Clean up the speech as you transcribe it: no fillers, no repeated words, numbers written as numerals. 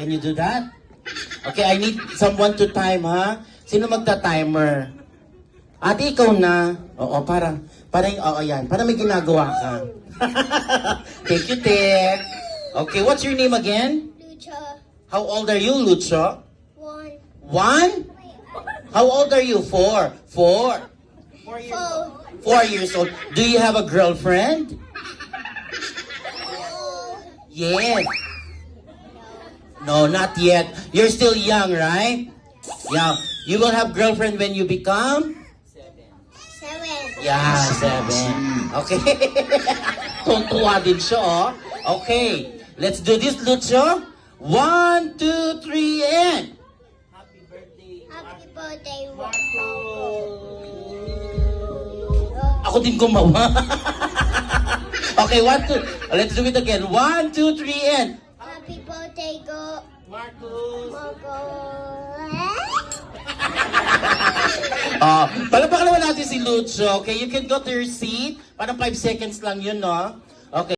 Can you do that? Okay, I need someone to time, ha? Sino magta-timer? Ate, ikaw na. Oo, parang, oo, yan. Parang may ginagawa ka. Thank you, Te. Okay, what's your name again? Lucha. How old are you, Lucho? 1. 1? How old are you? 4. 4. 4 years old. Do you have a girlfriend? Yes. No, not yet. You're still young, right? Yeah. You will have girlfriend when you become? 7. Yeah, 7. Okay. Tuntua din siya, oh. Okay. Let's do this, Lucho. 1, 2, 3, and... Happy birthday. Happy birthday, Ako din gumawa. Okay, 1, 2. Let's do it again. 1, 2, 3, and... Happy birthday, Marcus. Marco. Palapakalan natin si Lucho. Okay, you can go to your seat. Parang 5 seconds lang yun, no? Okay.